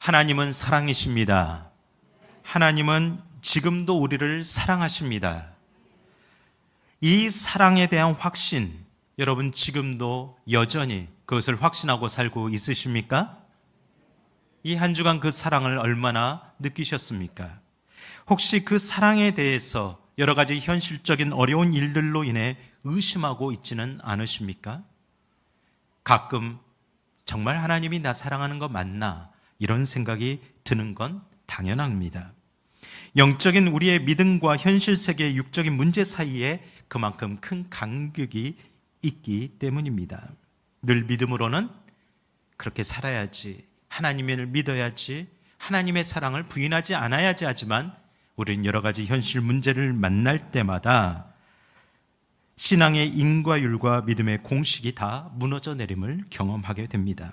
하나님은 사랑이십니다. 하나님은 지금도 우리를 사랑하십니다. 이 사랑에 대한 확신, 여러분 지금도 여전히 그것을 확신하고 살고 있으십니까? 이 한 주간 그 사랑을 얼마나 느끼셨습니까? 혹시 그 사랑에 대해서 여러 가지 현실적인 어려운 일들로 인해 의심하고 있지는 않으십니까? 가끔 정말 하나님이 나 사랑하는 거 맞나? 이런 생각이 드는 건 당연합니다. 영적인 우리의 믿음과 현실 세계의 육적인 문제 사이에 그만큼 큰 간격이 있기 때문입니다. 늘 믿음으로는 그렇게 살아야지, 하나님을 믿어야지, 하나님의 사랑을 부인하지 않아야지 하지만 우리는 여러 가지 현실 문제를 만날 때마다 신앙의 인과율과 믿음의 공식이 다 무너져 내림을 경험하게 됩니다.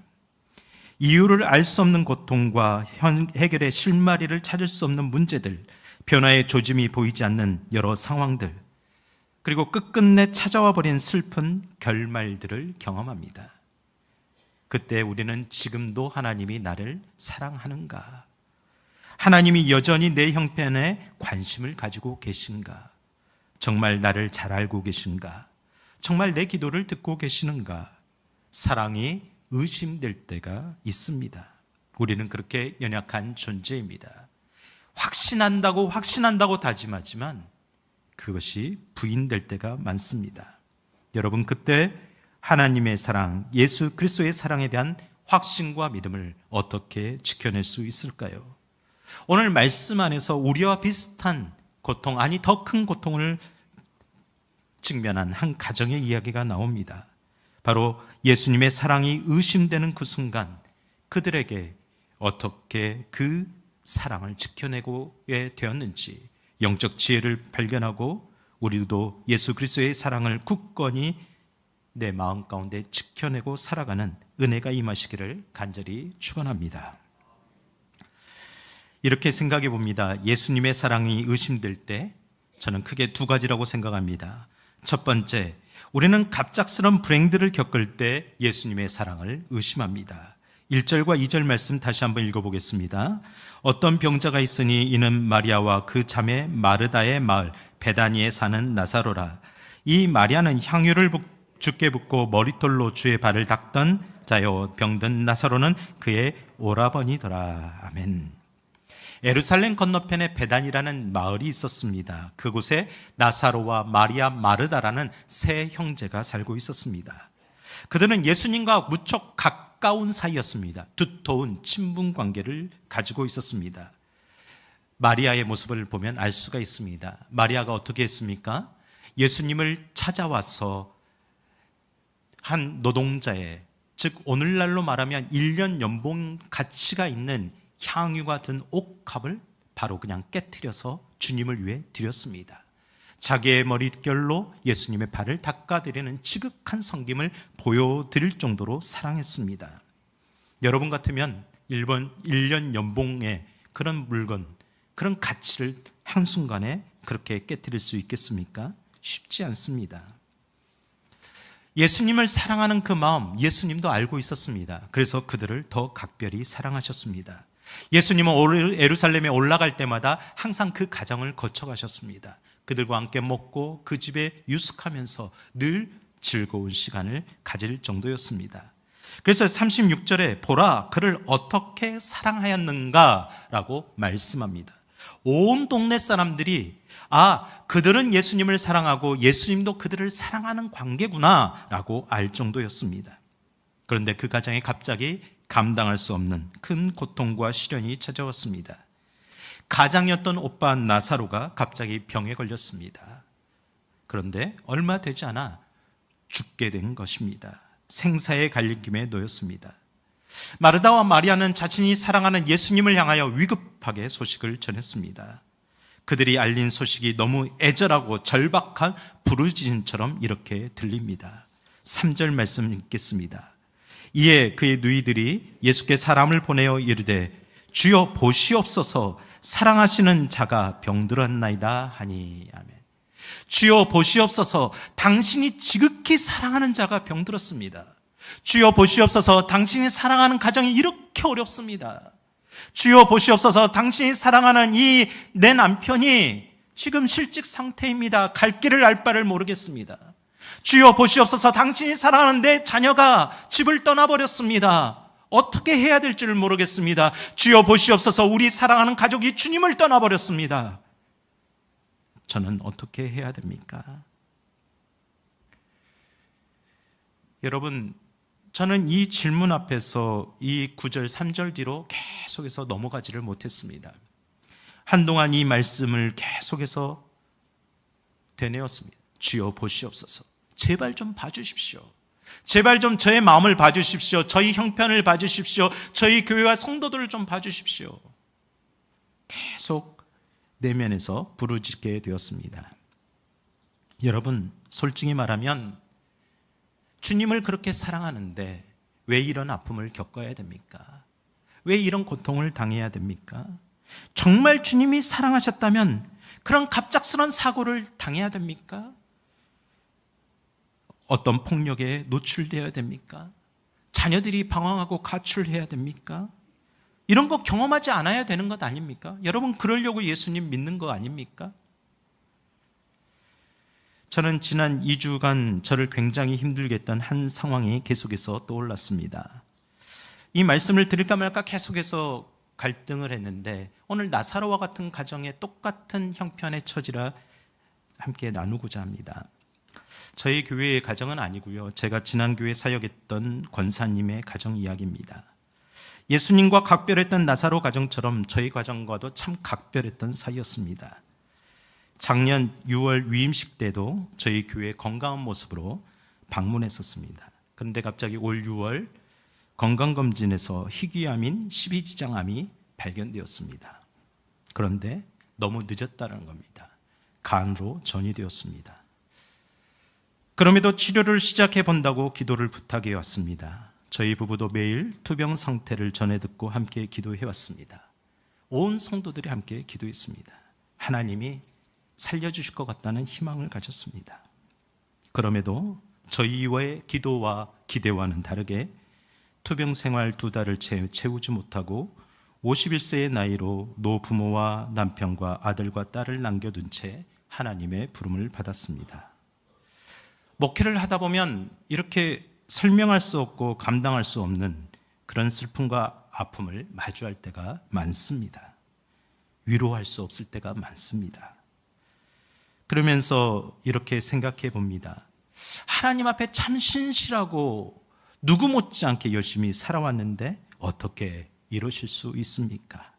이유를 알 수 없는 고통과 해결의 실마리를 찾을 수 없는 문제들, 변화의 조짐이 보이지 않는 여러 상황들, 그리고 끝끝내 찾아와 버린 슬픈 결말들을 경험합니다. 그때 우리는 지금도 하나님이 나를 사랑하는가? 하나님이 여전히 내 형편에 관심을 가지고 계신가? 정말 나를 잘 알고 계신가? 정말 내 기도를 듣고 계시는가? 사랑이 의심될 때가 있습니다. 우리는 그렇게 연약한 존재입니다. 확신한다고 다짐하지만 그것이 부인될 때가 많습니다. 여러분, 그때 하나님의 사랑, 예수 그리스도의 사랑에 대한 확신과 믿음을 어떻게 지켜낼 수 있을까요? 오늘 말씀 안에서 우리와 비슷한 고통, 아니 더 큰 고통을 직면한 한 가정의 이야기가 나옵니다. 바로 예수님의 사랑이 의심되는 그 순간 그들에게 어떻게 그 사랑을 지켜내고 되었는지 영적 지혜를 발견하고 우리도 예수 그리스도의 사랑을 굳건히 내 마음 가운데 지켜내고 살아가는 은혜가 임하시기를 간절히 축원합니다. 이렇게 생각해 봅니다. 예수님의 사랑이 의심될 때 저는 크게 두 가지라고 생각합니다. 첫 번째, 우리는 갑작스러운 불행들을 겪을 때 예수님의 사랑을 의심합니다. 1절과 2절 말씀 다시 한번 읽어보겠습니다. 어떤 병자가 있으니 이는 마리아와 그 자매 마르다의 마을 베다니에 사는 나사로라. 이 마리아는 향유를 주께 붓고 머릿돌로 주의 발을 닦던 자요, 병든 나사로는 그의 오라버니더라. 아멘. 예루살렘 건너편에 베단이라는 마을이 있었습니다. 그곳에 나사로와 마리아 마르다라는 세 형제가 살고 있었습니다. 그들은 예수님과 무척 가까운 사이였습니다. 두터운 친분 관계를 가지고 있었습니다. 마리아의 모습을 보면 알 수가 있습니다. 마리아가 어떻게 했습니까? 예수님을 찾아와서 한 노동자의, 즉 오늘날로 말하면 1년 연봉 가치가 있는 향유가 든 옥합을 바로 그냥 깨트려서 주님을 위해 드렸습니다. 자기의 머릿결로 예수님의 발을 닦아드리는 지극한 섬김을 보여드릴 정도로 사랑했습니다. 여러분 같으면 1년 연봉의 그런 물건, 그런 가치를 한순간에 그렇게 깨트릴 수 있겠습니까? 쉽지 않습니다. 예수님을 사랑하는 그 마음 예수님도 알고 있었습니다. 그래서 그들을 더 각별히 사랑하셨습니다. 예수님은 예루살렘에 올라갈 때마다 항상 그 가정을 거쳐가셨습니다. 그들과 함께 먹고 그 집에 유숙하면서 늘 즐거운 시간을 가질 정도였습니다. 그래서 36절에 보라 그를 어떻게 사랑하였는가 라고 말씀합니다. 온 동네 사람들이 그들은 예수님을 사랑하고 예수님도 그들을 사랑하는 관계구나 라고 알 정도였습니다. 그런데 그 가정에 갑자기 감당할 수 없는 큰 고통과 시련이 찾아왔습니다. 가장이었던 오빠 나사로가 갑자기 병에 걸렸습니다. 그런데 얼마 되지 않아 죽게 된 것입니다. 생사의 갈림길에 놓였습니다. 마르다와 마리아는 자신이 사랑하는 예수님을 향하여 위급하게 소식을 전했습니다. 그들이 알린 소식이 너무 애절하고 절박한 부르짖음처럼 이렇게 들립니다. 3절 말씀 읽겠습니다. 이에 그의 누이들이 예수께 사람을 보내어 이르되 주여 보시옵소서 사랑하시는 자가 병들었나이다 하니. 아멘. 주여 보시옵소서 당신이 지극히 사랑하는 자가 병들었습니다. 주여 보시옵소서 당신이 사랑하는 가정이 이렇게 어렵습니다. 주여 보시옵소서, 당신이 사랑하는 이 내 남편이 지금 실직 상태입니다. 갈 길을 알 바를 모르겠습니다. 주여 보시옵소서, 당신이 사랑하는 내 자녀가 집을 떠나버렸습니다. 어떻게 해야 될지를 모르겠습니다. 주여 보시옵소서, 우리 사랑하는 가족이 주님을 떠나버렸습니다. 저는 어떻게 해야 됩니까? 여러분, 저는 이 질문 앞에서 이 9절 3절 뒤로 계속해서 넘어가지를 못했습니다. 한동안 이 말씀을 계속해서 되뇌었습니다. 주여 보시옵소서, 제발 좀 봐주십시오. 제발 좀 저의 마음을 봐주십시오. 저희 형편을 봐주십시오. 저희 교회와 성도들을 좀 봐주십시오. 계속 내면에서 부르짖게 되었습니다. 여러분, 솔직히 말하면 주님을 그렇게 사랑하는데 왜 이런 아픔을 겪어야 됩니까? 왜 이런 고통을 당해야 됩니까? 정말 주님이 사랑하셨다면 그런 갑작스런 사고를 당해야 됩니까? 어떤 폭력에 노출되어야 됩니까? 자녀들이 방황하고 가출해야 됩니까? 이런 거 경험하지 않아야 되는 것 아닙니까? 여러분, 그러려고 예수님 믿는 거 아닙니까? 저는 지난 2주간 저를 굉장히 힘들게 했던 한 상황이 계속해서 떠올랐습니다. 이 말씀을 드릴까 말까 계속해서 갈등을 했는데 오늘 나사로와 같은 가정에 똑같은 형편의 처지라 함께 나누고자 합니다. 저희 교회의 가정은 아니고요, 제가 지난 교회 사역했던 권사님의 가정 이야기입니다. 예수님과 각별했던 나사로 가정처럼 저희 가정과도 참 각별했던 사이였습니다. 작년 6월 위임식 때도 저희 교회 건강한 모습으로 방문했었습니다. 그런데 갑자기 올 6월 건강검진에서 희귀암인 십이지장암이 발견되었습니다. 그런데 너무 늦었다는 겁니다. 간으로 전이되었습니다. 그럼에도 치료를 시작해 본다고 기도를 부탁해 왔습니다. 저희 부부도 매일 투병 상태를 전해 듣고 함께 기도해 왔습니다. 온 성도들이 함께 기도했습니다. 하나님이 살려주실 것 같다는 희망을 가졌습니다. 그럼에도 저희의 기도와 기대와는 다르게 투병 생활 2달을 채우지 못하고 51세의 나이로 노부모와 남편과 아들과 딸을 남겨둔 채 하나님의 부름을 받았습니다. 목회를 하다 보면 이렇게 설명할 수 없고 감당할 수 없는 그런 슬픔과 아픔을 마주할 때가 많습니다. 위로할 수 없을 때가 많습니다. 그러면서 이렇게 생각해 봅니다. 하나님 앞에 참 신실하고 누구 못지않게 열심히 살아왔는데 어떻게 이러실 수 있습니까?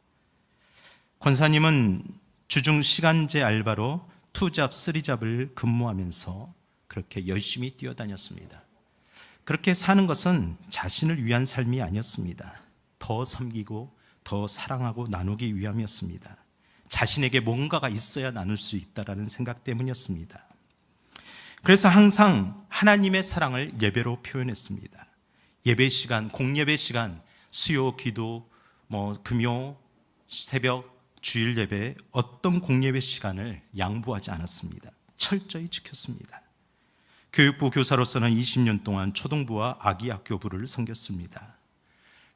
권사님은 주중 시간제 알바로 2잡, 3잡을 근무하면서 그렇게 열심히 뛰어다녔습니다. 그렇게 사는 것은 자신을 위한 삶이 아니었습니다. 더 섬기고 더 사랑하고 나누기 위함이었습니다. 자신에게 뭔가가 있어야 나눌 수 있다라는 생각 때문이었습니다. 그래서 항상 하나님의 사랑을 예배로 표현했습니다. 예배 시간, 공예배 시간, 수요, 기도, 금요, 새벽, 주일 예배, 어떤 공예배 시간을 양보하지 않았습니다. 철저히 지켰습니다. 교육부 교사로서는 20년 동안 초등부와 아기학교부를 섬겼습니다.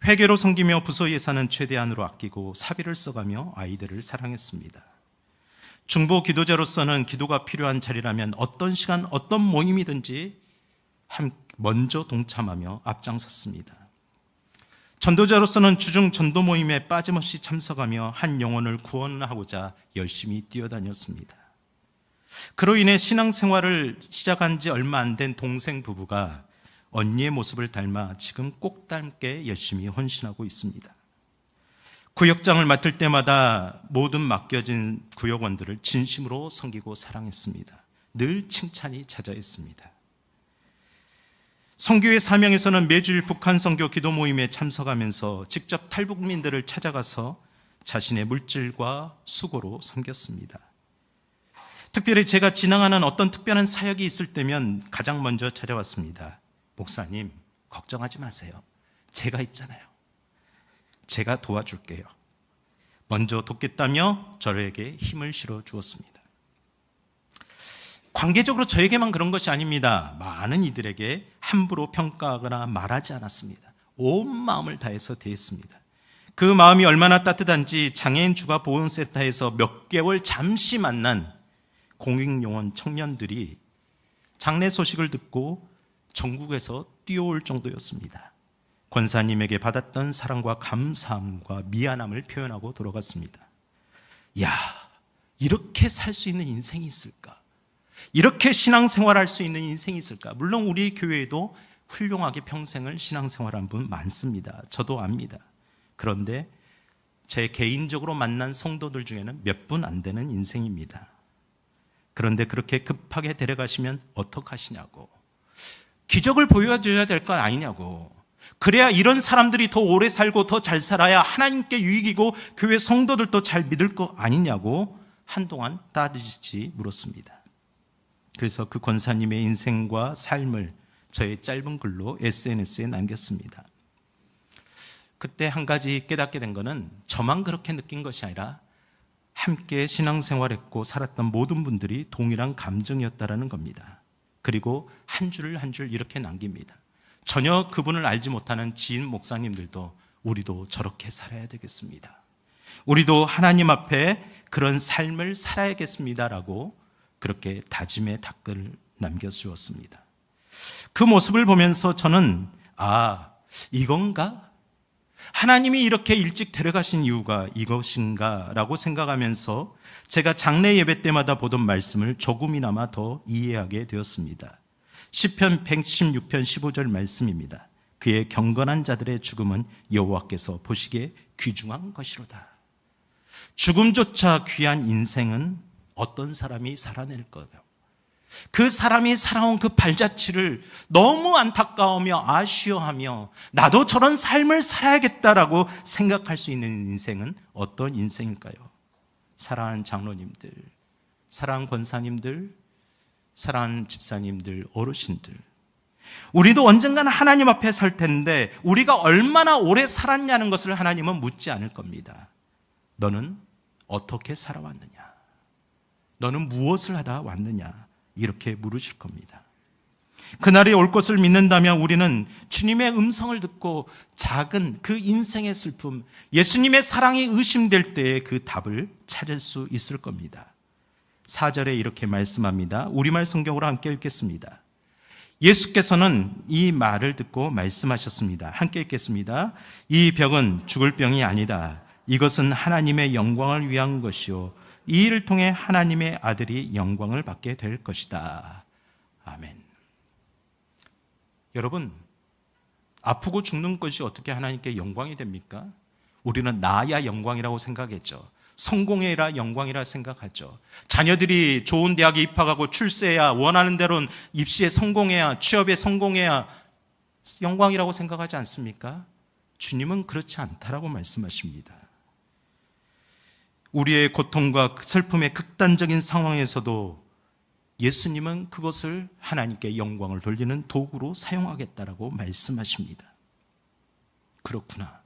회계로 섬기며 부서 예산은 최대한으로 아끼고 사비를 써가며 아이들을 사랑했습니다. 중보 기도자로서는 기도가 필요한 자리라면 어떤 시간, 어떤 모임이든지 먼저 동참하며 앞장섰습니다. 전도자로서는 주중 전도 모임에 빠짐없이 참석하며 한 영혼을 구원하고자 열심히 뛰어다녔습니다. 그로 인해 신앙생활을 시작한 지 얼마 안 된 동생 부부가 언니의 모습을 닮아 지금 꼭 닮게 열심히 헌신하고 있습니다. 구역장을 맡을 때마다 모든 맡겨진 구역원들을 진심으로 섬기고 사랑했습니다. 늘 칭찬이 자자했습니다. 선교의 사명에서는 매주일 북한 선교 기도 모임에 참석하면서 직접 탈북민들을 찾아가서 자신의 물질과 수고로 섬겼습니다. 특별히 제가 지나가는 어떤 특별한 사역이 있을 때면 가장 먼저 찾아왔습니다. 목사님, 걱정하지 마세요. 제가 있잖아요. 제가 도와줄게요. 먼저 돕겠다며 저에게 힘을 실어 주었습니다. 관계적으로 저에게만 그런 것이 아닙니다. 많은 이들에게 함부로 평가하거나 말하지 않았습니다. 온 마음을 다해서 대했습니다. 그 마음이 얼마나 따뜻한지 장애인 주가 보훈센터에서 몇 개월 잠시 만난 공익요원 청년들이 장례 소식을 듣고 전국에서 뛰어올 정도였습니다. 권사님에게 받았던 사랑과 감사함과 미안함을 표현하고 돌아갔습니다. 야, 이렇게 살 수 있는 인생이 있을까? 이렇게 신앙생활할 수 있는 인생이 있을까? 물론 우리 교회에도 훌륭하게 평생을 신앙생활한 분 많습니다. 저도 압니다. 그런데 제 개인적으로 만난 성도들 중에는 몇 분 안 되는 인생입니다. 그런데 그렇게 급하게 데려가시면 어떡하시냐고. 기적을 보여줘야 될 건 아니냐고. 그래야 이런 사람들이 더 오래 살고 더 잘 살아야 하나님께 유익이고 교회 성도들도 잘 믿을 거 아니냐고 한동안 따지지 물었습니다. 그래서 그 권사님의 인생과 삶을 저의 짧은 글로 SNS에 남겼습니다. 그때 한 가지 깨닫게 된 것은 저만 그렇게 느낀 것이 아니라 함께 신앙생활했고 살았던 모든 분들이 동일한 감정이었다라는 겁니다. 그리고 한 줄을 한 줄 이렇게 남깁니다. 전혀 그분을 알지 못하는 지인 목사님들도 우리도 저렇게 살아야 되겠습니다. 우리도 하나님 앞에 그런 삶을 살아야겠습니다라고 그렇게 다짐의 답글을 남겨주었습니다. 그 모습을 보면서 저는 이건가? 하나님이 이렇게 일찍 데려가신 이유가 이것인가? 라고 생각하면서 제가 장례 예배 때마다 보던 말씀을 조금이나마 더 이해하게 되었습니다. 시편 116편 15절 말씀입니다. 그의 경건한 자들의 죽음은 여호와께서 보시기에 귀중한 것이로다. 죽음조차 귀한 인생은 어떤 사람이 살아낼 거예요. 그 사람이 살아온 그 발자취를 너무 안타까우며 아쉬워하며 나도 저런 삶을 살아야겠다라고 생각할 수 있는 인생은 어떤 인생일까요? 사랑하는 장로님들, 사랑하는 권사님들, 사랑하는 집사님들, 어르신들, 우리도 언젠가는 하나님 앞에 설 텐데 우리가 얼마나 오래 살았냐는 것을 하나님은 묻지 않을 겁니다. 너는 어떻게 살아왔느냐? 너는 무엇을 하다 왔느냐? 이렇게 물으실 겁니다. 그날이 올 것을 믿는다면 우리는 주님의 음성을 듣고 작은 그 인생의 슬픔, 예수님의 사랑이 의심될 때에 그 답을 찾을 수 있을 겁니다. 4절에 이렇게 말씀합니다. 우리말 성경으로 함께 읽겠습니다. 예수께서는 이 말을 듣고 말씀하셨습니다. 함께 읽겠습니다. 이 병은 죽을 병이 아니다. 이것은 하나님의 영광을 위한 것이요 이 일을 통해 하나님의 아들이 영광을 받게 될 것이다. 아멘. 여러분, 아프고 죽는 것이 어떻게 하나님께 영광이 됩니까? 우리는 나야 영광이라고 생각했죠. 성공해라 영광이라 생각하죠. 자녀들이 좋은 대학에 입학하고 출세해야, 원하는 대로 입시에 성공해야, 취업에 성공해야 영광이라고 생각하지 않습니까? 주님은 그렇지 않다라고 말씀하십니다. 우리의 고통과 슬픔의 극단적인 상황에서도 예수님은 그것을 하나님께 영광을 돌리는 도구로 사용하겠다라고 말씀하십니다. 그렇구나.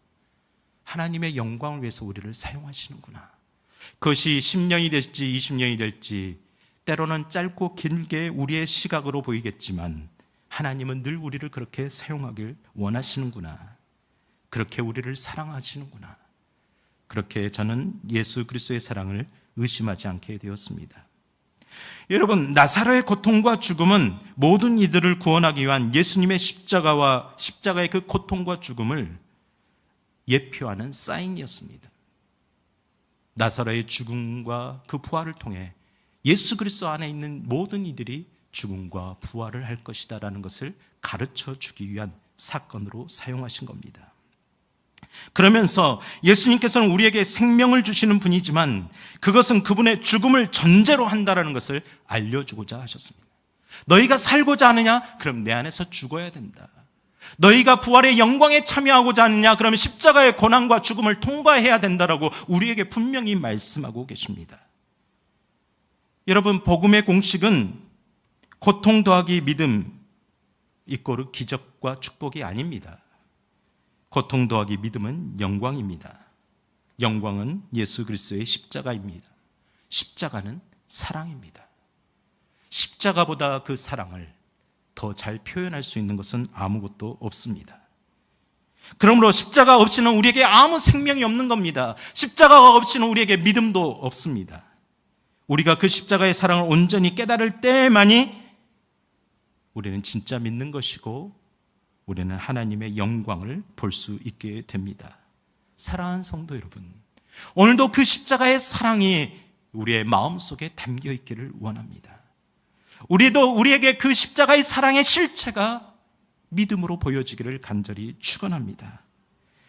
하나님의 영광을 위해서 우리를 사용하시는구나. 그것이 10년이 될지 20년이 될지 때로는 짧고 길게 우리의 시각으로 보이겠지만 하나님은 늘 우리를 그렇게 사용하길 원하시는구나. 그렇게 우리를 사랑하시는구나. 그렇게 저는 예수 그리스도의 사랑을 의심하지 않게 되었습니다. 여러분, 나사로의 고통과 죽음은 모든 이들을 구원하기 위한 예수님의 십자가의 그 고통과 죽음을 예표하는 사인이었습니다. 나사로의 죽음과 그 부활을 통해 예수 그리스도 안에 있는 모든 이들이 죽음과 부활을 할 것이다라는 것을 가르쳐 주기 위한 사건으로 사용하신 겁니다. 그러면서 예수님께서는 우리에게 생명을 주시는 분이지만 그것은 그분의 죽음을 전제로 한다는 것을 알려주고자 하셨습니다. 너희가 살고자 하느냐? 그럼 내 안에서 죽어야 된다. 너희가 부활의 영광에 참여하고자 하느냐? 그러면 십자가의 고난과 죽음을 통과해야 된다라고 우리에게 분명히 말씀하고 계십니다. 여러분, 복음의 공식은 고통 더하기 믿음 이꼬르 기적과 축복이 아닙니다. 고통 더하기 믿음은 영광입니다. 영광은 예수 그리스도의 십자가입니다. 십자가는 사랑입니다. 십자가보다 그 사랑을 더 잘 표현할 수 있는 것은 아무것도 없습니다. 그러므로 십자가 없이는 우리에게 아무 생명이 없는 겁니다. 십자가가 없이는 우리에게 믿음도 없습니다. 우리가 그 십자가의 사랑을 온전히 깨달을 때만이 우리는 진짜 믿는 것이고 우리는 하나님의 영광을 볼 수 있게 됩니다. 사랑하는 성도 여러분, 오늘도 그 십자가의 사랑이 우리의 마음속에 담겨 있기를 원합니다. 우리에게 그 십자가의 사랑의 실체가 믿음으로 보여지기를 간절히 축원합니다.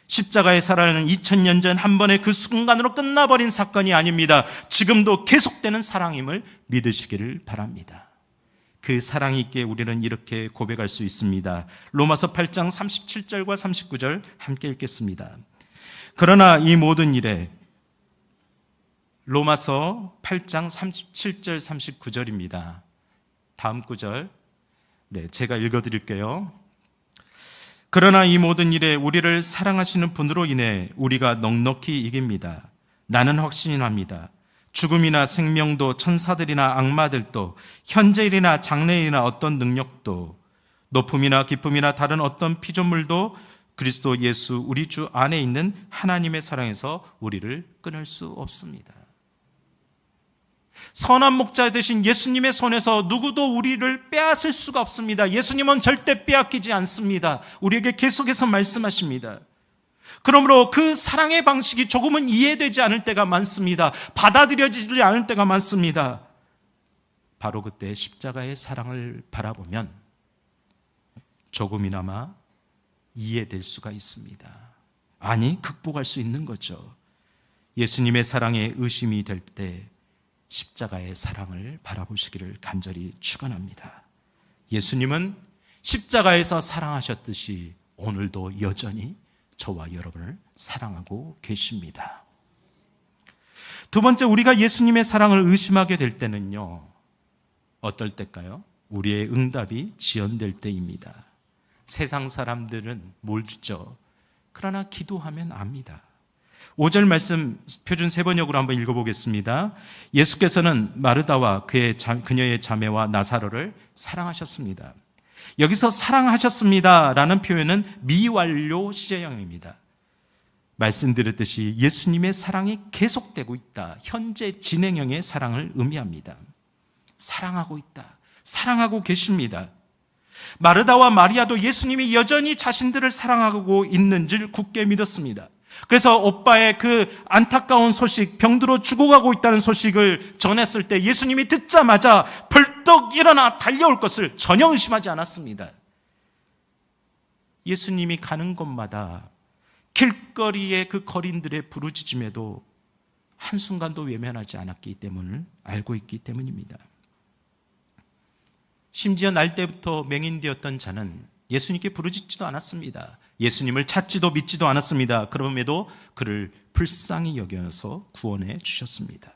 십자가의 사랑은 2000년 전 한 번의 그 순간으로 끝나버린 사건이 아닙니다. 지금도 계속되는 사랑임을 믿으시기를 바랍니다. 그 사랑이 있기에 우리는 이렇게 고백할 수 있습니다. 로마서 8장 37절과 39절 함께 읽겠습니다. 그러나 이 모든 일에, 로마서 8장 37절 39절입니다. 다음 구절 제가 읽어드릴게요. 그러나 이 모든 일에 우리를 사랑하시는 분으로 인해 우리가 넉넉히 이깁니다. 나는 확신이 납니다. 죽음이나 생명도 천사들이나 악마들도 현재일이나 장래일이나 어떤 능력도 높음이나 기쁨이나 다른 어떤 피조물도 그리스도 예수 우리 주 안에 있는 하나님의 사랑에서 우리를 끊을 수 없습니다. 선한 목자 되신 예수님의 손에서 누구도 우리를 빼앗을 수가 없습니다. 예수님은 절대 빼앗기지 않습니다. 우리에게 계속해서 말씀하십니다. 그러므로 그 사랑의 방식이 조금은 이해되지 않을 때가 많습니다. 받아들여지지 않을 때가 많습니다. 바로 그때 십자가의 사랑을 바라보면 조금이나마 이해될 수가 있습니다. 아니, 극복할 수 있는 거죠. 예수님의 사랑에 의심이 될 때 십자가의 사랑을 바라보시기를 간절히 축원합니다. 예수님은 십자가에서 사랑하셨듯이 오늘도 여전히 저와 여러분을 사랑하고 계십니다. 두 번째, 우리가 예수님의 사랑을 의심하게 될 때는요, 어떨 때일까요? 우리의 응답이 지연될 때입니다. 세상 사람들은 뭘 주죠? 그러나 기도하면 압니다. 5절 말씀 표준 세번역으로 한번 읽어보겠습니다. 예수께서는 마르다와 그녀의 자매와 나사로를 사랑하셨습니다. 여기서 사랑하셨습니다 라는 표현은 미완료 시제형입니다. 말씀드렸듯이 예수님의 사랑이 계속되고 있다, 현재 진행형의 사랑을 의미합니다. 사랑하고 있다, 사랑하고 계십니다. 마르다와 마리아도 예수님이 여전히 자신들을 사랑하고 있는 줄 굳게 믿었습니다. 그래서 오빠의 그 안타까운 소식, 병들어 죽어가고 있다는 소식을 전했을 때 예수님이 듣자마자 벌떡 일어나 달려올 것을 전혀 의심하지 않았습니다. 예수님이 가는 곳마다 길거리의 그 거린들의 부르짖음에도 한순간도 외면하지 않았기 때문을 알고 있기 때문입니다. 심지어 날 때부터 맹인되었던 자는 예수님께 부르짖지도 않았습니다. 예수님을 찾지도 믿지도 않았습니다. 그럼에도 그를 불쌍히 여겨서 구원해 주셨습니다.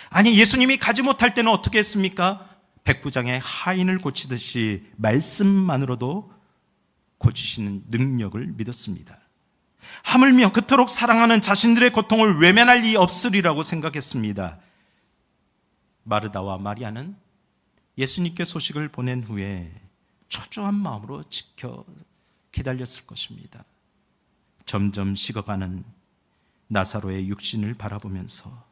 아니, 예수님이 가지 못할 때는 어떻게 했습니까? 백부장의 하인을 고치듯이 말씀만으로도 고치시는 능력을 믿었습니다. 하물며 그토록 사랑하는 자신들의 고통을 외면할 리 없으리라고 생각했습니다. 마르다와 마리아는 예수님께 소식을 보낸 후에 초조한 마음으로 기다렸을 것입니다. 점점 식어가는 나사로의 육신을 바라보면서,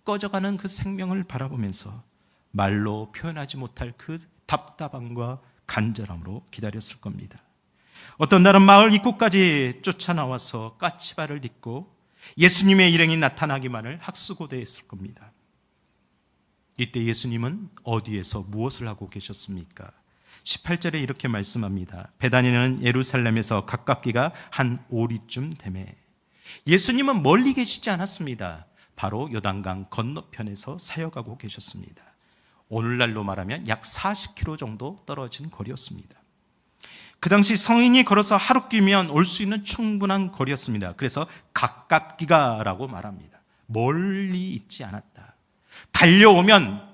꺼져가는 그 생명을 바라보면서 말로 표현하지 못할 그 답답함과 간절함으로 기다렸을 겁니다. 어떤 날은 마을 입구까지 쫓아나와서 까치발을 딛고 예수님의 일행이 나타나기만을 학수고대했을 겁니다. 이때 예수님은 어디에서 무엇을 하고 계셨습니까? 18절에 이렇게 말씀합니다. 베다니는 예루살렘에서 가깝기가 한 오리쯤 되매. 예수님은 멀리 계시지 않았습니다. 바로 요단강 건너편에서 사역하고 계셨습니다. 오늘날로 말하면 약 40km 정도 떨어진 거리였습니다. 그 당시 성인이 걸어서 하루 끼면 올 수 있는 충분한 거리였습니다. 그래서 가깝기가라고 말합니다. 멀리 있지 않았다. 달려오면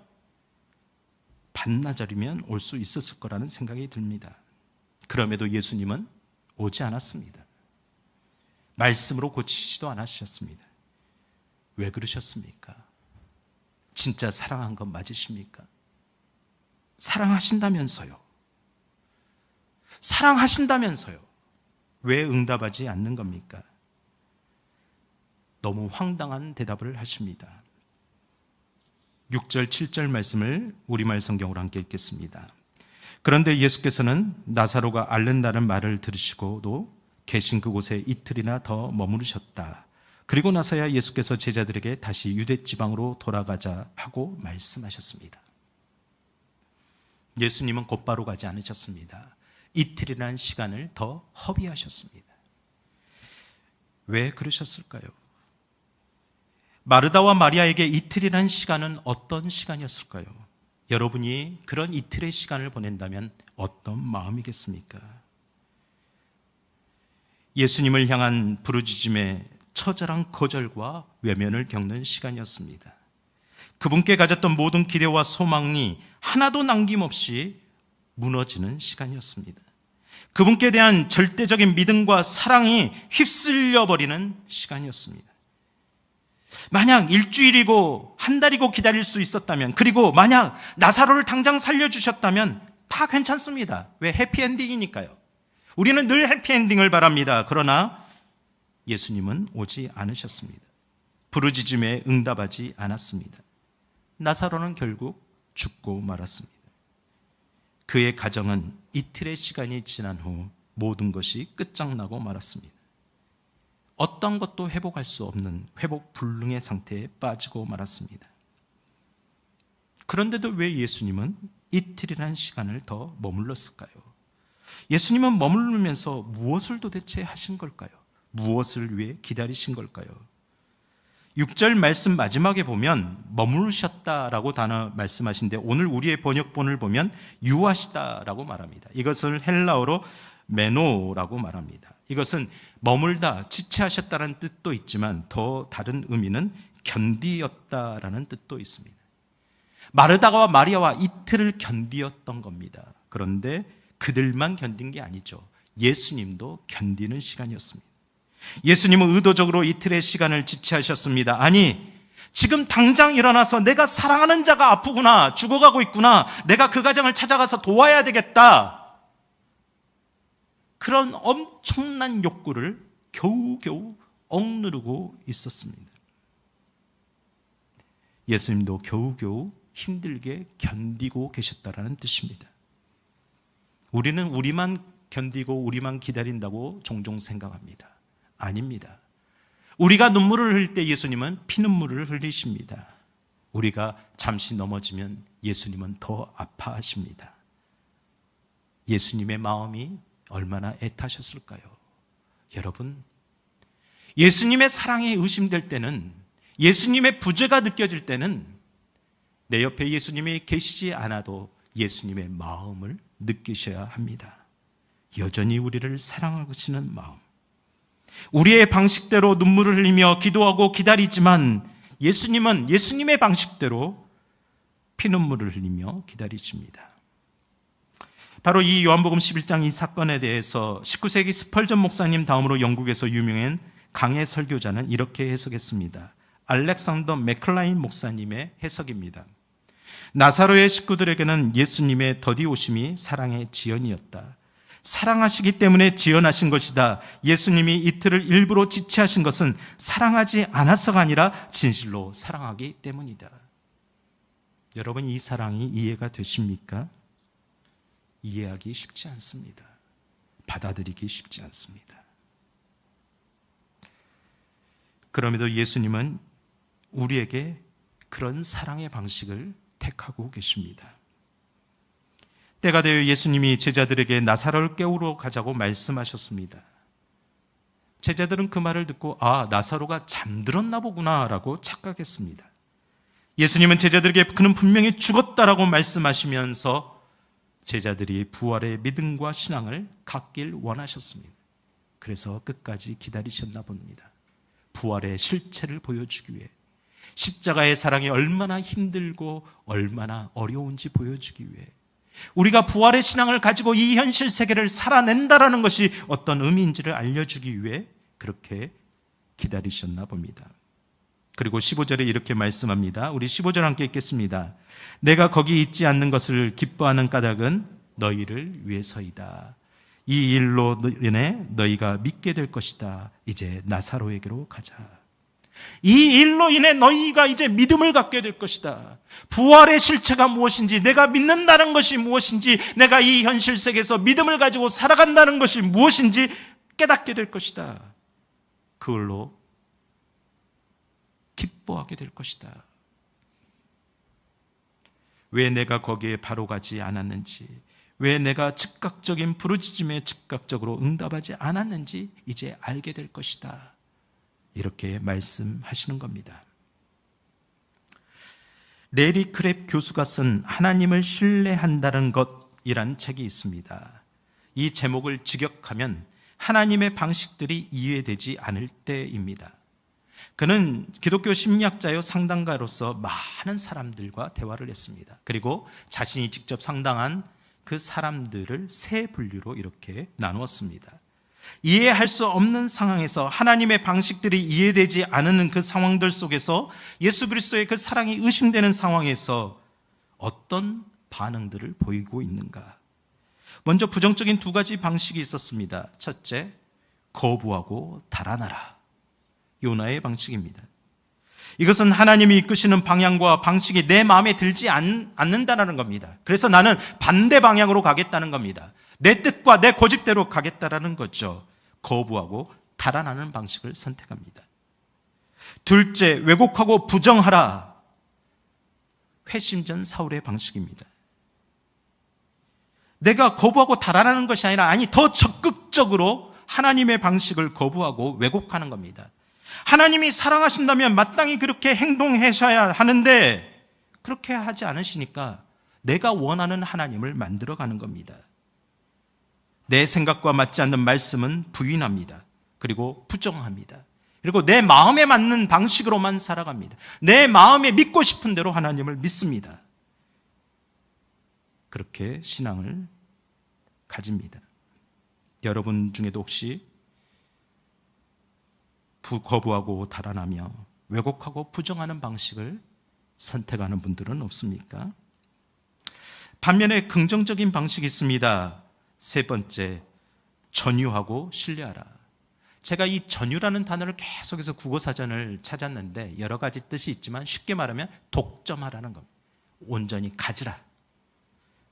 반나절이면 올 수 있었을 거라는 생각이 듭니다. 그럼에도 예수님은 오지 않았습니다. 말씀으로 고치지도 않으셨습니다. 왜 그러셨습니까? 진짜 사랑한 건 맞으십니까? 사랑하신다면서요. 사랑하신다면서요. 왜 응답하지 않는 겁니까? 너무 황당한 대답을 하십니다. 6절, 7절 말씀을 우리말 성경으로 함께 읽겠습니다. 그런데 예수께서는 나사로가 앓는다는 말을 들으시고도 계신 그곳에 이틀이나 더 머무르셨다. 그리고 나서야 예수께서 제자들에게 다시 유대 지방으로 돌아가자 하고 말씀하셨습니다. 예수님은 곧바로 가지 않으셨습니다. 이틀이라는 시간을 더 허비하셨습니다. 왜 그러셨을까요? 마르다와 마리아에게 이틀이라는 시간은 어떤 시간이었을까요? 여러분이 그런 이틀의 시간을 보낸다면 어떤 마음이겠습니까? 예수님을 향한 부르짖음의 처절한 거절과 외면을 겪는 시간이었습니다. 그분께 가졌던 모든 기대와 소망이 하나도 남김없이 무너지는 시간이었습니다. 그분께 대한 절대적인 믿음과 사랑이 휩쓸려 버리는 시간이었습니다. 만약 일주일이고 한 달이고 기다릴 수 있었다면, 그리고 만약 나사로를 당장 살려주셨다면 다 괜찮습니다. 왜? 해피엔딩이니까요. 우리는 늘 해피엔딩을 바랍니다. 그러나 예수님은 오지 않으셨습니다. 부르짖음에 응답하지 않았습니다. 나사로는 결국 죽고 말았습니다. 그의 가정은 이틀의 시간이 지난 후 모든 것이 끝장나고 말았습니다. 어떤 것도 회복할 수 없는 회복 불능의 상태에 빠지고 말았습니다. 그런데도 왜 예수님은 이틀이라는 시간을 더 머물렀을까요? 예수님은 머무르면서 무엇을 도대체 하신 걸까요? 무엇을 위해 기다리신 걸까요? 6절 말씀 마지막에 보면 머무르셨다라고 단어 말씀하신데, 오늘 우리의 번역본을 보면 유하시다라고 말합니다. 이것을 헬라어로 메노라고 말합니다. 이것은 머물다, 지체하셨다는 뜻도 있지만 더 다른 의미는 견디었다라는 뜻도 있습니다. 마르다와 마리아와 이틀을 견디었던 겁니다. 그런데 그들만 견딘 게 아니죠. 예수님도 견디는 시간이었습니다. 예수님은 의도적으로 이틀의 시간을 지체하셨습니다. 아니, 지금 당장 일어나서 내가 사랑하는 자가 아프구나, 죽어가고 있구나, 내가 그 가정을 찾아가서 도와야 되겠다, 그런 엄청난 욕구를 겨우겨우 억누르고 있었습니다. 예수님도 겨우겨우 힘들게 견디고 계셨다라는 뜻입니다. 우리는 우리만 견디고 우리만 기다린다고 종종 생각합니다. 아닙니다. 우리가 눈물을 흘릴 때 예수님은 피눈물을 흘리십니다. 우리가 잠시 넘어지면 예수님은 더 아파하십니다. 예수님의 마음이 얼마나 애타셨을까요? 여러분, 예수님의 사랑에 의심될 때는, 예수님의 부재가 느껴질 때는 내 옆에 예수님이 계시지 않아도 예수님의 마음을 느끼셔야 합니다. 여전히 우리를 사랑하시는 마음. 우리의 방식대로 눈물을 흘리며 기도하고 기다리지만 예수님은 예수님의 방식대로 피눈물을 흘리며 기다리십니다. 바로 이 요한복음 11장 이 사건에 대해서 19세기 스펄전 목사님 다음으로 영국에서 유명한 강해 설교자는 이렇게 해석했습니다. 알렉산더 맥클라인 목사님의 해석입니다. 나사로의 식구들에게는 예수님의 더디 오심이 사랑의 지연이었다. 사랑하시기 때문에 지연하신 것이다. 예수님이 이틀을 일부러 지체하신 것은 사랑하지 않아서가 아니라 진실로 사랑하기 때문이다. 여러분, 이 사랑이 이해가 되십니까? 이해하기 쉽지 않습니다. 받아들이기 쉽지 않습니다. 그럼에도 예수님은 우리에게 그런 사랑의 방식을 택하고 계십니다. 때가 되어 예수님이 제자들에게 나사로를 깨우러 가자고 말씀하셨습니다. 제자들은 그 말을 듣고 나사로가 잠들었나 보구나 라고 착각했습니다. 예수님은 제자들에게 그는 분명히 죽었다라고 말씀하시면서 제자들이 부활의 믿음과 신앙을 갖길 원하셨습니다. 그래서 끝까지 기다리셨나 봅니다. 부활의 실체를 보여주기 위해, 십자가의 사랑이 얼마나 힘들고 얼마나 어려운지 보여주기 위해, 우리가 부활의 신앙을 가지고 이 현실 세계를 살아낸다라는 것이 어떤 의미인지를 알려주기 위해 그렇게 기다리셨나 봅니다. 그리고 15절에 이렇게 말씀합니다. 우리 15절 함께 읽겠습니다. 내가 거기 있지 않는 것을 기뻐하는 까닭은 너희를 위해서이다. 이 일로 인해 너희가 믿게 될 것이다. 이제 나사로에게로 가자. 이 일로 인해 너희가 이제 믿음을 갖게 될 것이다. 부활의 실체가 무엇인지, 내가 믿는다는 것이 무엇인지, 내가 이 현실 세계에서 믿음을 가지고 살아간다는 것이 무엇인지 깨닫게 될 것이다. 그걸로 기뻐하게 될 것이다. 왜 내가 거기에 바로 가지 않았는지, 왜 내가 즉각적인 부르짖음에 즉각적으로 응답하지 않았는지 이제 알게 될 것이다. 이렇게 말씀하시는 겁니다. 레리 크랩 교수가 쓴 하나님을 신뢰한다는 것이란 책이 있습니다. 이 제목을 직역하면 하나님의 방식들이 이해되지 않을 때입니다. 그는 기독교 심리학자요 상담가로서 많은 사람들과 대화를 했습니다. 그리고 자신이 직접 상담한 그 사람들을 세 분류로 이렇게 나누었습니다. 이해할 수 없는 상황에서 하나님의 방식들이 이해되지 않는 그 상황들 속에서 예수 그리스도의 그 사랑이 의심되는 상황에서 어떤 반응들을 보이고 있는가? 먼저 부정적인 두 가지 방식이 있었습니다. 첫째, 거부하고 달아나라. 요나의 방식입니다. 이것은 하나님이 이끄시는 방향과 방식이 내 마음에 들지 않는다는 겁니다. 그래서 나는 반대 방향으로 가겠다는 겁니다. 내 뜻과 내 고집대로 가겠다라는 거죠. 거부하고 달아나는 방식을 선택합니다. 둘째, 왜곡하고 부정하라. 회심전 사울의 방식입니다. 내가 거부하고 달아나는 것이 아니라 더 적극적으로 하나님의 방식을 거부하고 왜곡하는 겁니다. 하나님이 사랑하신다면 마땅히 그렇게 행동하셔야 하는데 그렇게 하지 않으시니까 내가 원하는 하나님을 만들어가는 겁니다. 내 생각과 맞지 않는 말씀은 부인합니다. 그리고 부정합니다. 그리고 내 마음에 맞는 방식으로만 살아갑니다. 내 마음에 믿고 싶은 대로 하나님을 믿습니다. 그렇게 신앙을 가집니다. 여러분 중에도 혹시 거부하고 달아나며 왜곡하고 부정하는 방식을 선택하는 분들은 없습니까? 반면에 긍정적인 방식이 있습니다. 세 번째, 전유하고 신뢰하라. 제가 이 전유라는 단어를 계속해서 국어사전을 찾았는데 여러 가지 뜻이 있지만 쉽게 말하면 독점하라는 겁니다. 온전히 가지라.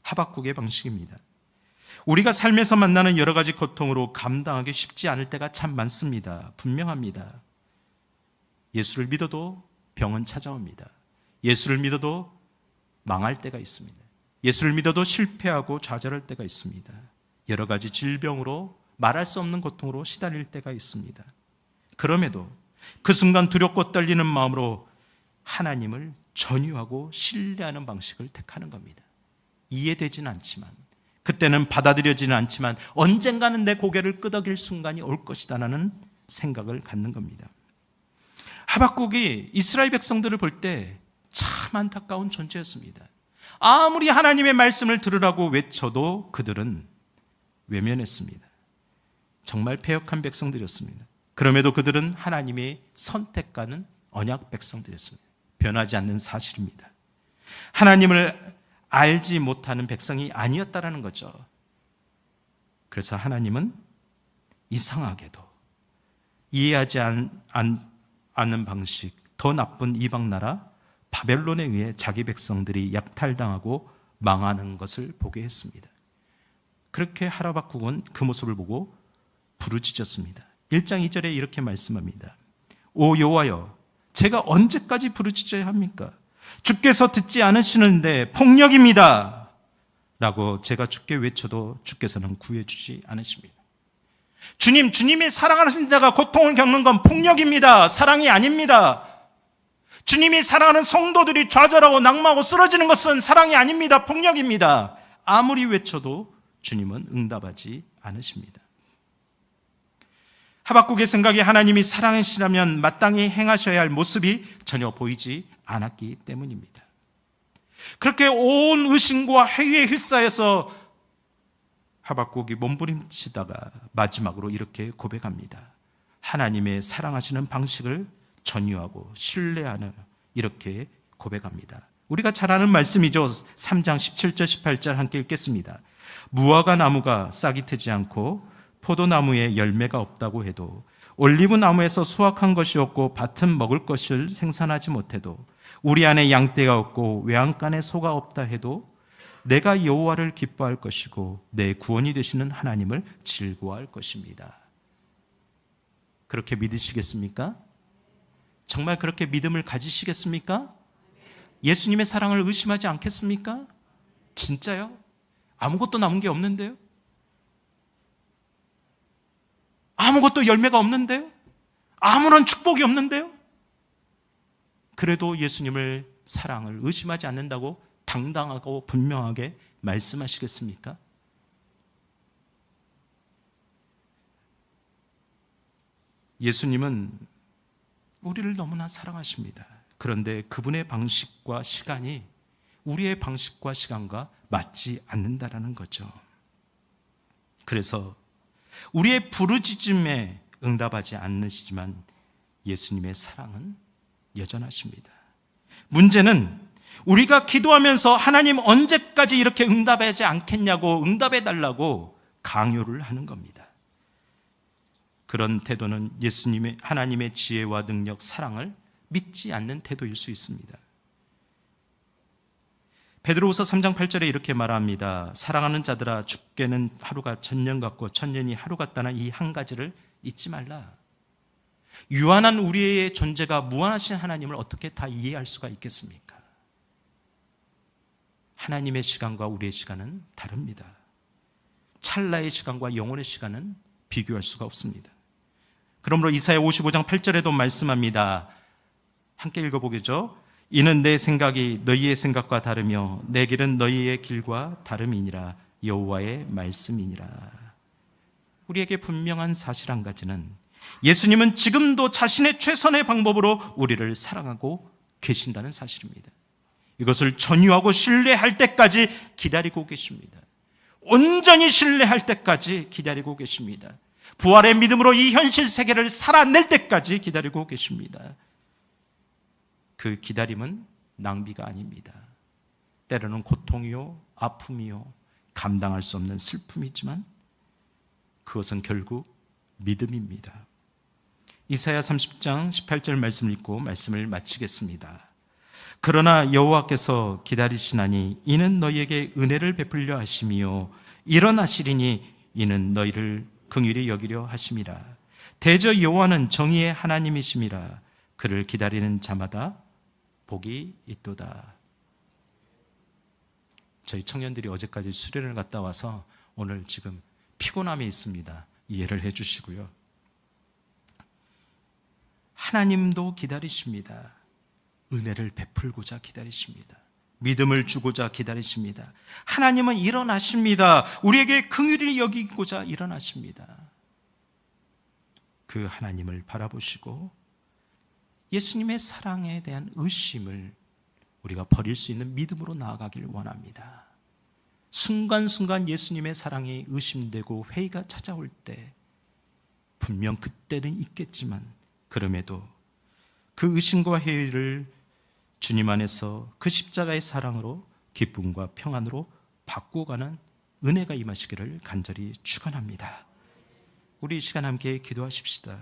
하박국의 방식입니다. 우리가 삶에서 만나는 여러 가지 고통으로 감당하기 쉽지 않을 때가 참 많습니다. 분명합니다. 예수를 믿어도 병은 찾아옵니다. 예수를 믿어도 망할 때가 있습니다. 예수를 믿어도 실패하고 좌절할 때가 있습니다. 여러 가지 질병으로 말할 수 없는 고통으로 시달릴 때가 있습니다. 그럼에도 그 순간 두렵고 떨리는 마음으로 하나님을 전유하고 신뢰하는 방식을 택하는 겁니다. 이해되지는 않지만, 그때는 받아들여지는 않지만 언젠가는 내 고개를 끄덕일 순간이 올 것이다라는 생각을 갖는 겁니다. 하박국이 이스라엘 백성들을 볼 때 참 안타까운 존재였습니다. 아무리 하나님의 말씀을 들으라고 외쳐도 그들은 외면했습니다. 정말 패역한 백성들이었습니다. 그럼에도 그들은 하나님의 선택하는 언약 백성들이었습니다. 변하지 않는 사실입니다. 하나님을 알지 못하는 백성이 아니었다라는 거죠. 그래서 하나님은 이상하게도 이해하지 않는 방식, 더 나쁜 이방 나라 바벨론에 의해 자기 백성들이 약탈당하고 망하는 것을 보게 했습니다. 그렇게 하박국은 그 모습을 보고 부르짖었습니다. 1장 2절에 이렇게 말씀합니다. 오 여호와여, 제가 언제까지 부르짖어야 합니까? 주께서 듣지 않으시는데 폭력입니다 라고 제가 주께 외쳐도 주께서는 구해주지 않으십니다. 주님이 사랑하는 자가 고통을 겪는 건 폭력입니다. 사랑이 아닙니다. 주님이 사랑하는 성도들이 좌절하고 낙마하고 쓰러지는 것은 사랑이 아닙니다. 폭력입니다. 아무리 외쳐도 주님은 응답하지 않으십니다. 하박국의 생각에 하나님이 사랑하시라면 마땅히 행하셔야 할 모습이 전혀 보이지 않았기 때문입니다. 그렇게 온 의심과 회의에 휩싸여서 하박국이 몸부림치다가 마지막으로 이렇게 고백합니다. 하나님의 사랑하시는 방식을 전유하고 신뢰하는, 이렇게 고백합니다. 우리가 잘 아는 말씀이죠. 3장 17절 18절 함께 읽겠습니다. 무화과 나무가 싹이 트지 않고 포도나무에 열매가 없다고 해도, 올리브 나무에서 수확한 것이 없고 밭은 먹을 것을 생산하지 못해도, 우리 안에 양떼가 없고 외양간에 소가 없다 해도 내가 여호와를 기뻐할 것이고 내 구원이 되시는 하나님을 즐거워할 것입니다. 그렇게 믿으시겠습니까? 정말 그렇게 믿음을 가지시겠습니까? 예수님의 사랑을 의심하지 않겠습니까? 진짜요? 아무것도 남은 게 없는데요? 아무것도 열매가 없는데요? 아무런 축복이 없는데요? 그래도 예수님을 사랑을 의심하지 않는다고 당당하고 분명하게 말씀하시겠습니까? 예수님은 우리를 너무나 사랑하십니다. 그런데 그분의 방식과 시간이 우리의 방식과 시간과 맞지 않는다라는 거죠. 그래서 우리의 부르짖음에 응답하지 않으시지만 예수님의 사랑은 여전하십니다. 문제는 우리가 기도하면서 하나님 언제까지 이렇게 응답하지 않겠냐고, 응답해달라고 강요를 하는 겁니다. 그런 태도는 예수님의, 하나님의 지혜와 능력, 사랑을 믿지 않는 태도일 수 있습니다. 베드로후서 3장 8절에 이렇게 말합니다. 사랑하는 자들아, 죽게는 하루가 천년 같고 천년이 하루 같다는 이 한 가지를 잊지 말라. 유한한 우리의 존재가 무한하신 하나님을 어떻게 다 이해할 수가 있겠습니까? 하나님의 시간과 우리의 시간은 다릅니다. 찰나의 시간과 영혼의 시간은 비교할 수가 없습니다. 그러므로 이사야 55장 8절에도 말씀합니다. 함께 읽어보겠죠? 이는 내 생각이 너희의 생각과 다르며 내 길은 너희의 길과 다름이니라. 여호와의 말씀이니라. 우리에게 분명한 사실 한 가지는 예수님은 지금도 자신의 최선의 방법으로 우리를 사랑하고 계신다는 사실입니다. 이것을 전유하고 신뢰할 때까지 기다리고 계십니다. 온전히 신뢰할 때까지 기다리고 계십니다. 부활의 믿음으로 이 현실 세계를 살아낼 때까지 기다리고 계십니다. 그 기다림은 낭비가 아닙니다. 때로는 고통이요, 아픔이요, 감당할 수 없는 슬픔이지만 그것은 결국 믿음입니다. 이사야 30장 18절 말씀을 읽고 말씀을 마치겠습니다. 그러나 여호와께서 기다리시나니 이는 너희에게 은혜를 베풀려 하심이요 일어나시리니 이는 너희를 긍휼히 여기려 하심이라. 대저 여호와는 정의의 하나님이심이라. 그를 기다리는 자마다 복이 있도다. 저희 청년들이 어제까지 수련을 갔다 와서 오늘 지금 피곤함이 있습니다. 이해를 해 주시고요. 하나님도 기다리십니다. 은혜를 베풀고자 기다리십니다. 믿음을 주고자 기다리십니다. 하나님은 일어나십니다. 우리에게 긍휼히 여기고자 일어나십니다. 그 하나님을 바라보시고 예수님의 사랑에 대한 의심을 우리가 버릴 수 있는 믿음으로 나아가길 원합니다. 순간순간 예수님의 사랑이 의심되고 회의가 찾아올 때 분명 그때는 있겠지만 그럼에도 그 의심과 회의를 주님 안에서 그 십자가의 사랑으로 기쁨과 평안으로 바꾸어가는 은혜가 임하시기를 간절히 축원합니다. 우리 이 시간 함께 기도하십시다.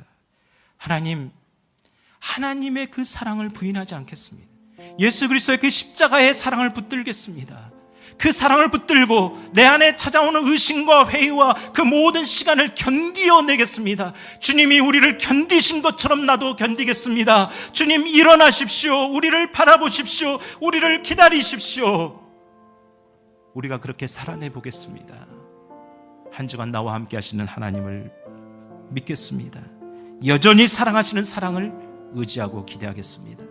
하나님, 하나님의 그 사랑을 부인하지 않겠습니다. 예수 그리스도의 그 십자가의 사랑을 붙들겠습니다. 그 사랑을 붙들고 내 안에 찾아오는 의심과 회의와 그 모든 시간을 견디어내겠습니다. 주님이 우리를 견디신 것처럼 나도 견디겠습니다. 주님 일어나십시오. 우리를 바라보십시오. 우리를 기다리십시오. 우리가 그렇게 살아내 보겠습니다. 한 주간 나와 함께 하시는 하나님을 믿겠습니다. 여전히 사랑하시는 사랑을 의지하고 기대하겠습니다.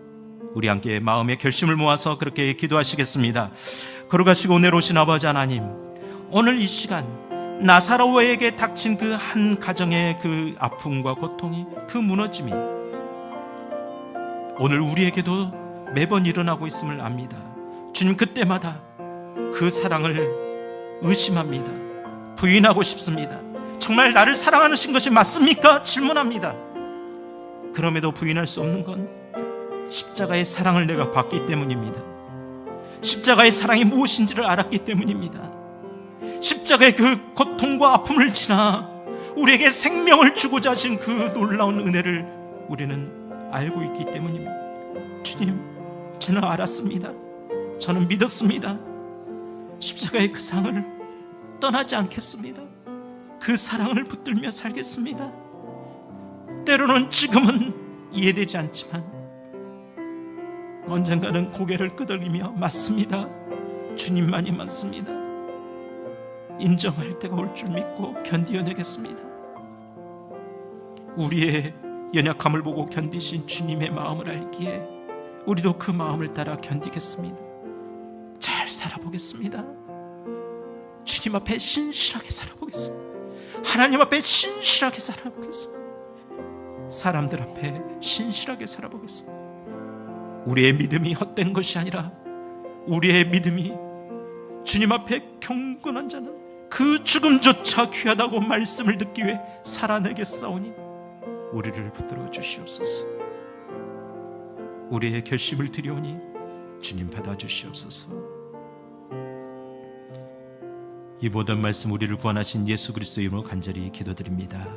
우리 함께 마음의 결심을 모아서 그렇게 기도하시겠습니다. 걸어가시고 내려오신 아버지 하나님, 오늘 이 시간 나사로에게 닥친 그 한 가정의 그 아픔과 고통이, 그 무너짐이 오늘 우리에게도 매번 일어나고 있음을 압니다. 주님, 그때마다 그 사랑을 의심합니다. 부인하고 싶습니다. 정말 나를 사랑하신 것이 맞습니까? 질문합니다. 그럼에도 부인할 수 없는 건 십자가의 사랑을 내가 받기 때문입니다. 십자가의 사랑이 무엇인지를 알았기 때문입니다. 십자가의 그 고통과 아픔을 지나 우리에게 생명을 주고자 하신 그 놀라운 은혜를 우리는 알고 있기 때문입니다. 주님, 저는 알았습니다. 저는 믿었습니다. 십자가의 그 상을 떠나지 않겠습니다. 그 사랑을 붙들며 살겠습니다. 때로는 지금은 이해되지 않지만 언젠가는 고개를 끄덕이며 맞습니다. 주님만이 맞습니다. 인정할 때가 올 줄 믿고 견디어내겠습니다. 우리의 연약함을 보고 견디신 주님의 마음을 알기에 우리도 그 마음을 따라 견디겠습니다. 잘 살아보겠습니다. 주님 앞에 신실하게 살아보겠습니다. 하나님 앞에 신실하게 살아보겠습니다. 사람들 앞에 신실하게 살아보겠습니다. 우리의 믿음이 헛된 것이 아니라 우리의 믿음이 주님 앞에 경건한 자는 그 죽음조차 귀하다고 말씀을 듣기 위해 살아내겠사오니 우리를 붙들어 주시옵소서. 우리의 결심을 드리오니 주님 받아주시옵소서. 이 모든 말씀 우리를 구원하신 예수 그리스도의 이름으로 간절히 기도드립니다.